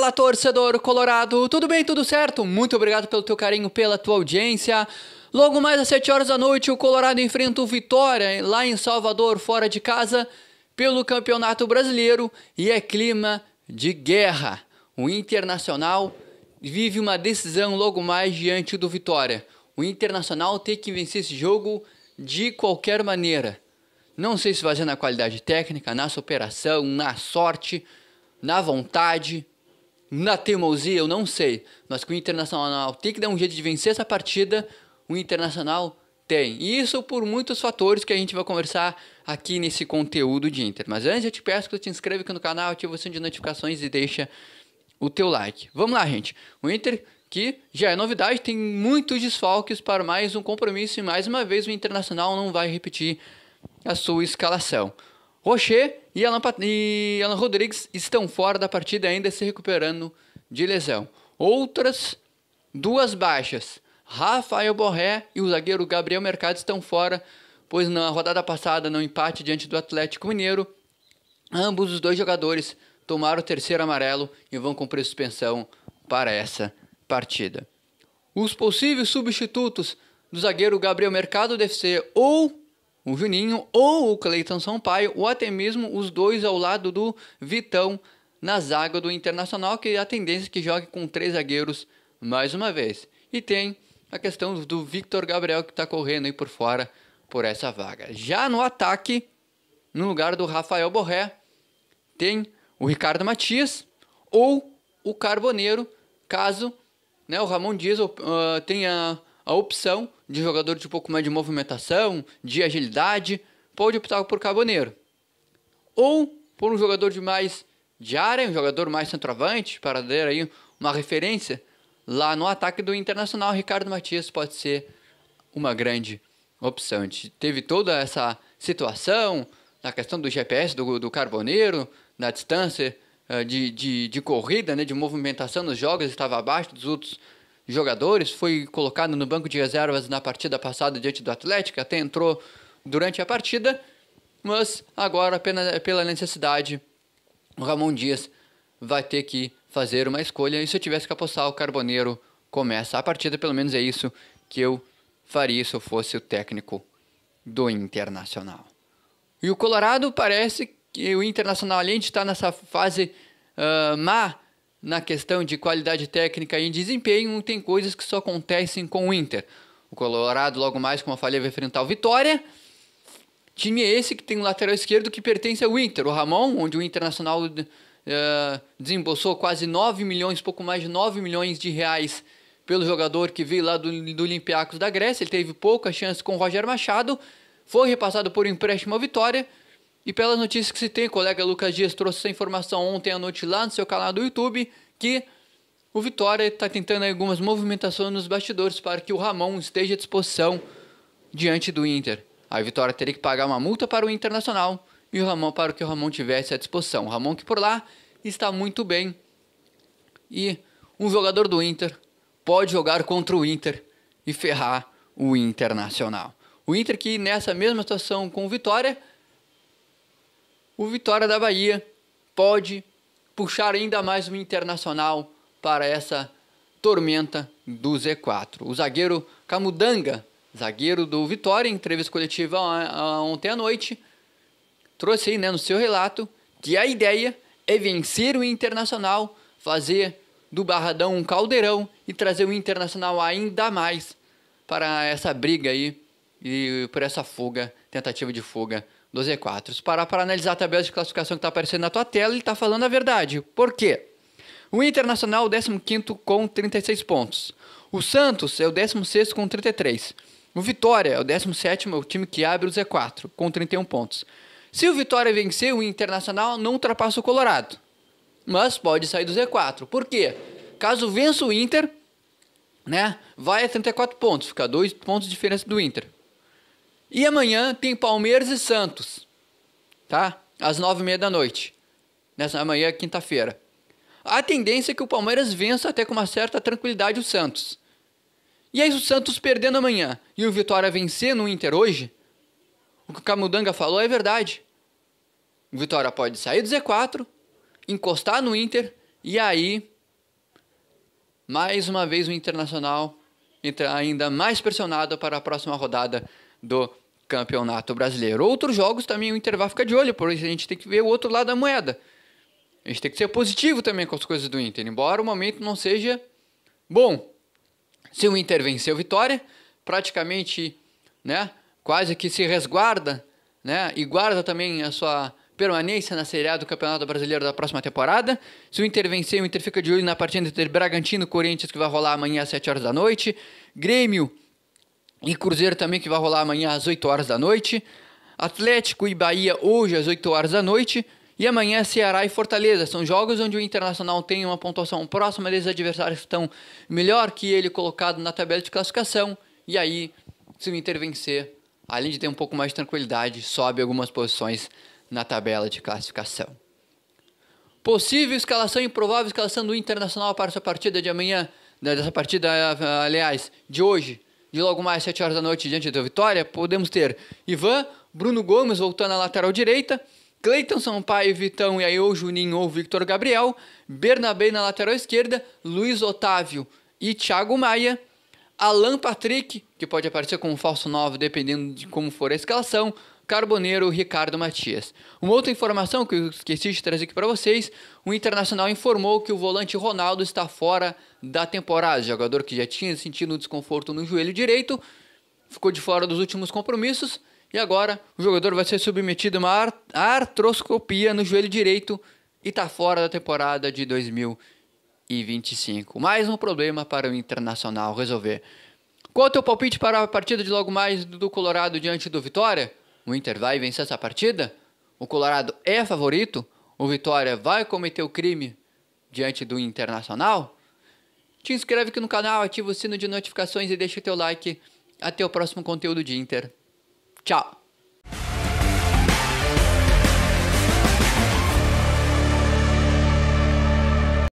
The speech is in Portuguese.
Fala, torcedor colorado, tudo bem, tudo certo? Muito obrigado pelo teu carinho, pela tua audiência. Logo mais às 7 horas da noite, o Colorado enfrenta o Vitória lá em Salvador, fora de casa, pelo Campeonato Brasileiro, e é clima de guerra. O Internacional vive uma decisão logo mais diante do Vitória. O Internacional tem que vencer esse jogo de qualquer maneira. Não sei se vai ser na qualidade técnica, na superação, na sorte, na vontade, na teimosia, eu não sei. Mas que o Internacional tem que dar um jeito de vencer essa partida, o Internacional tem. E isso por muitos fatores que a gente vai conversar aqui nesse conteúdo de Inter. Mas antes eu te peço que tu te inscreva aqui no canal, ativa o sininho de notificações e deixa o teu like. Vamos lá, gente. O Inter, que já é novidade, tem muitos desfalques para mais um compromisso. E mais uma vez o Internacional não vai repetir a sua escalação. Rocher e Alan Rodrigues estão fora da partida, ainda se recuperando de lesão. Outras duas baixas, Rafael Borré e o zagueiro Gabriel Mercado estão fora, pois na rodada passada, no empate diante do Atlético Mineiro, ambos os dois jogadores tomaram o terceiro amarelo e vão cumprir suspensão para essa partida. Os possíveis substitutos do zagueiro Gabriel Mercado devem ser ou o Juninho ou o Cleiton Sampaio, ou até mesmo os dois ao lado do Vitão na zaga do Internacional, que a tendência é que jogue com 3 zagueiros mais uma vez. E tem a questão do Victor Gabriel, que está correndo aí por fora por essa vaga. Já no ataque, no lugar do Rafael Borré, tem o Ricardo Matias ou o Carboneiro, caso o Ramon Dias tenha a opção de jogador de um pouco mais de movimentação, de agilidade, pode optar por Carboneiro. Ou por um jogador de mais de área, um jogador mais centroavante, para dar aí uma referência. Lá no ataque do Internacional, Ricardo Matias pode ser uma grande opção. A gente teve toda essa situação, na questão do GPS do Carboneiro, na distância de corrida, de movimentação nos jogos, estava abaixo dos outros jogadores, foi colocado no banco de reservas na partida passada diante do Atlético, até entrou durante a partida, mas agora, apenas pela necessidade, o Ramon Dias vai ter que fazer uma escolha, e se eu tivesse que apostar, o Carboneiro começa a partida, pelo menos é isso que eu faria se eu fosse o técnico do Internacional. E o Colorado parece que o Internacional, além de estar nessa fase má, na questão de qualidade técnica e desempenho, tem coisas que só acontecem com o Inter. O Colorado, logo mais, como eu falei, vai enfrentar o Vitória. Time esse que tem um lateral esquerdo que pertence ao Inter, o Ramon, onde o Internacional desembolsou quase 9 milhões, pouco mais de 9 milhões de reais pelo jogador que veio lá do Olympiacos da Grécia. Ele teve pouca chance com o Roger Machado, foi repassado por empréstimo ao Vitória. E pelas notícias que se tem, o colega Lucas Dias trouxe essa informação ontem à noite lá no seu canal do YouTube, que o Vitória está tentando algumas movimentações nos bastidores para que o Ramon esteja à disposição diante do Inter. A Vitória teria que pagar uma multa para o Internacional e o Ramon para que o Ramon tivesse à disposição. O Ramon que por lá está muito bem. E um jogador do Inter pode jogar contra o Inter e ferrar o Internacional. O Inter que nessa mesma situação com o Vitória da Bahia pode puxar ainda mais o Internacional para essa tormenta do Z4. O zagueiro Camudanga, zagueiro do Vitória, em entrevista coletiva ontem à noite, trouxe aí no seu relato que a ideia é vencer o Internacional, fazer do Barradão um caldeirão e trazer o Internacional ainda mais para essa briga aí e por essa fuga, tentativa de fuga do Z4. Para analisar a tabela de classificação que está aparecendo na tua tela, ele está falando a verdade. Por quê? O Internacional é o 15º com 36 pontos. O Santos é o 16º com 33. O Vitória é o 17º, é o time que abre o Z4, com 31 pontos. Se o Vitória vencer, o Internacional não ultrapassa o Colorado, mas pode sair do Z4. Por quê? Caso vença o Inter, vai a 34 pontos, fica 2 pontos de diferença do Inter. E amanhã tem Palmeiras e Santos, tá? Às 9h30 da noite. Nessa amanhã, quinta-feira. A tendência é que o Palmeiras vença até com uma certa tranquilidade o Santos. E aí, o Santos perdendo amanhã e o Vitória vencer no Inter hoje, o que o Camudanga falou é verdade. O Vitória pode sair do Z4, encostar no Inter e aí mais uma vez o Internacional entra ainda mais pressionado para a próxima rodada do Campeonato Brasileiro. Outros jogos também o Inter vai ficar de olho, por isso a gente tem que ver o outro lado da moeda. A gente tem que ser positivo também com as coisas do Inter, embora o momento não seja bom. Se o Inter vencer o Vitória, praticamente, né, quase que se resguarda, né, e guarda também a sua permanência na Série A do Campeonato Brasileiro da próxima temporada. Se o Inter vencer, o Inter fica de olho na partida entre Bragantino e Corinthians, que vai rolar amanhã às 7 horas da noite. Grêmio e Cruzeiro também, que vai rolar amanhã às 8 horas da noite. Atlético e Bahia hoje às 8 horas da noite. E amanhã Ceará e Fortaleza. São jogos onde o Internacional tem uma pontuação próxima desses adversários que estão melhor que ele colocado na tabela de classificação. E aí, se o Inter vencer, além de ter um pouco mais de tranquilidade, sobe algumas posições na tabela de classificação. Possível escalação e improvável escalação do Internacional para essa partida de amanhã, dessa partida, aliás, de hoje, de logo mais 7 horas da noite diante da Vitória. Podemos ter Ivan, Bruno Gomes voltando à lateral direita, Cleiton Sampaio, Vitão e aí ou Juninho ou Victor Gabriel, Bernabé na lateral esquerda, Luiz Otávio e Thiago Maia, Alan Patrick, que pode aparecer como falso 9 dependendo de como for a escalação, Carboneiro, Ricardo Matias. Uma outra informação que eu esqueci de trazer aqui para vocês, o Internacional informou que o volante Ronaldo está fora da temporada. O jogador que já tinha sentido desconforto no joelho direito, ficou de fora dos últimos compromissos e agora o jogador vai ser submetido a uma artroscopia no joelho direito e está fora da temporada de 2025. Mais um problema para o Internacional resolver. Qual é o teu palpite para a partida de logo mais do Colorado diante do Vitória? O Inter vai vencer essa partida? O Colorado é favorito? O Vitória vai cometer o crime diante do Internacional? Te inscreve aqui no canal, ativa o sino de notificações e deixa o teu like. Até o próximo conteúdo de Inter. Tchau!